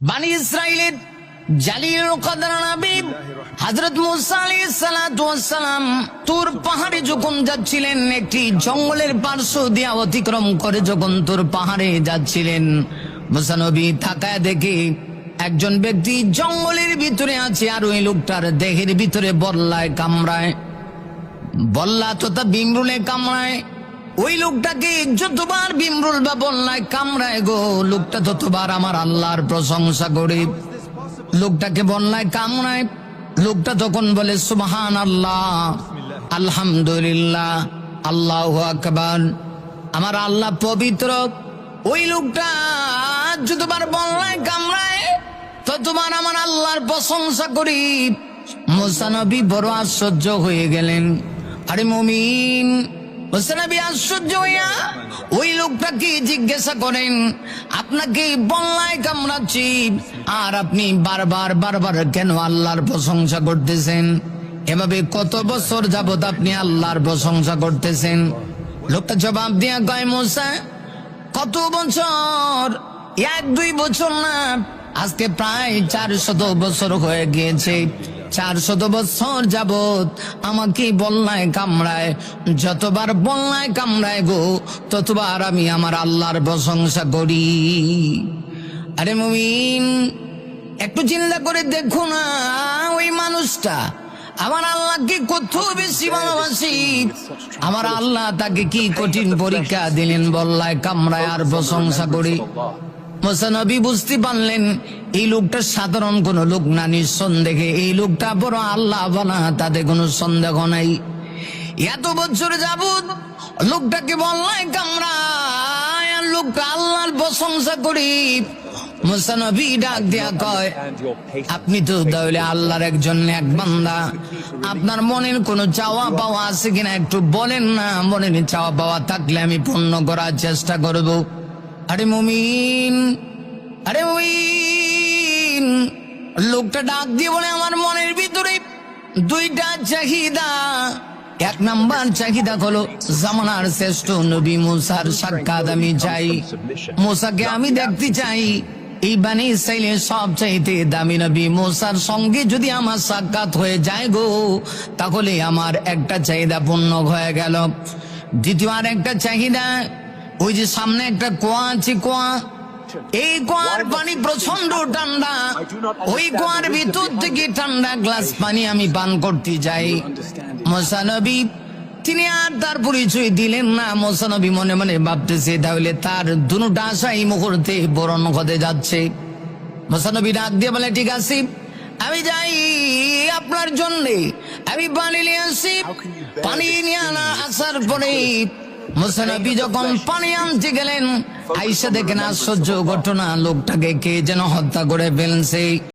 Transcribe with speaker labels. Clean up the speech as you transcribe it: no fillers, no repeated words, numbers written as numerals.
Speaker 1: বানি ইসরাইলের জালিলুল কদর নবী হযরত মুসা আলাইহিস সালাতু ওয়াস সালাম তুর পাহাড়ে যখন যাচ্ছিলেন, একটি জঙ্গলের পার্শ্ব দিয়ে অতিক্রম করে যখন তুর পাহাড়ে যাচ্ছিলেন, মুসা নবী তাকায় দেখে একজন ব্যক্তি জঙ্গলের ভিতরে আছে, আর ওই লোকটার দেহের ভিতরে বল্লায় কামড়ায়, বল্লা তথা বিমরুলে কামড়ায়। ওই লোকটাকে যতবার বিমরুল বা বল্লায় কামড়ায় গো, লোকটা ততবার আমার আল্লাহর প্রশংসা করে। লোকটাকে বল্লায় কামড়ায়, লোকটা তখন বলে সুবহানাল্লাহ, আলহামদুলিল্লাহ, আল্লাহু আকবার, আমার আল্লাহ পবিত্র। ওই লোকটা যতবার বল্লায় কামড়ায় ততবার আমার আল্লাহর প্রশংসা করি। মুসা নবী বড় আশ্চর্য হয়ে গেলেন। আরে মুমিন, মুসা নবী আশ্চর্য হইয়া ওই লোকটাকে জিজ্ঞাসা করেন, আপনাকে বল্লায় কামড়াচ্ছি আর আপনি বারবার বারবার কেন আল্লাহর প্রশংসা করতেছেন? এভাবে কত বছর যাবত আপনি আল্লাহর প্রশংসা করতেছেন? লোকটা জবাব দিয়া কয়, মুসা, কত বছর? 1-2 বছর না, আজকে প্রায় 400 বছর হয়ে গিয়েছে। 400 বছর যাবত আমাকে বল্লায় কামড়ায়, যতবার বল্লায় কামড়ায় গো ততবার আমি আমার আল্লাহর প্রশংসা করি। আরে মুমিন, একটু চিন্তা করে দেখো না, ওই মানুষটা আমার আল্লাহকে কত বেশি ভালোবাসি। আমার আল্লাহ তাকে কি কঠিন পরীক্ষা দিলেন, বল্লায় কামড়ায় আর প্রশংসা করি। মুসা নবী বুঝতে পারলেন এই লোকটা সাধারণ কোন লোক না, নিঃসন্দেহে এই লোকটা বড় আল্লাহ বানা, তাতে কোনো সন্দেহ নাই। এত বছর যাবত লোকটাকে বল্লায় কামড়ায় আর লোকটা আল্লাহর প্রশংসা করি। মুসা নবী ডাক দিয়া কয়, আপনি তো তাহলে আল্লাহর একজন নেক বান্দা, আপনার মনের কোনো চাওয়া পাওয়া আছে কিনা একটু বলেন না, মনের চাওয়া পাওয়া থাকলে আমি পূর্ণ করার চেষ্টা করব। আরে মুমিন, আরে মুমিন, লোকটা ডাক দিয়ে বলে, আমার মনের ভিতরে 2টা চাহিদা। 1 নাম্বার চাহিদা হলো জামানার শ্রেষ্ঠ নবী মুসার সাক্ষাৎ আমি চাই। মুসাকে আমি দেখতে চাই। এই বানি ইসরাইলের সবচাইতে দামি নবী মুসার সঙ্গে যদি আমার সাক্ষাৎ হয়ে যায় গো, তাহলে আমার একটা চাহিদা পূর্ণ হয়ে গেল। দ্বিতীয় আর একটা চাহিদা, ওই যে সামনে একটা কুয়া আছে, কুয়া, এই কুয়ার পানি প্রচন্ড ঠান্ডা, ওই কুয়ার ভিতর থেকে ঠান্ডা গ্লাস পানি আমি পান করতে যাই। মুসা নবী তিনি আর তার পরিচয় দিলেন না। মুসা নবী মনে মনে ভাবতেছে তাহলে তার দুটা আশা এই মুহূর্তে পূরণ হতে যাচ্ছে। মুসা নবী ডাক দিয়ে বলে, ঠিক আছে, আমি যাই আপনার জন্যে, আমি পানি নিয়ে আসি। পানি নিয়ে আসার পরে মুসা নবী যখন পানি আনতে গেলেন, আইসা দেখেন আশ্চর্য ঘটনা, লোকটাকে কে যেন হত্যা করে ফেলছে।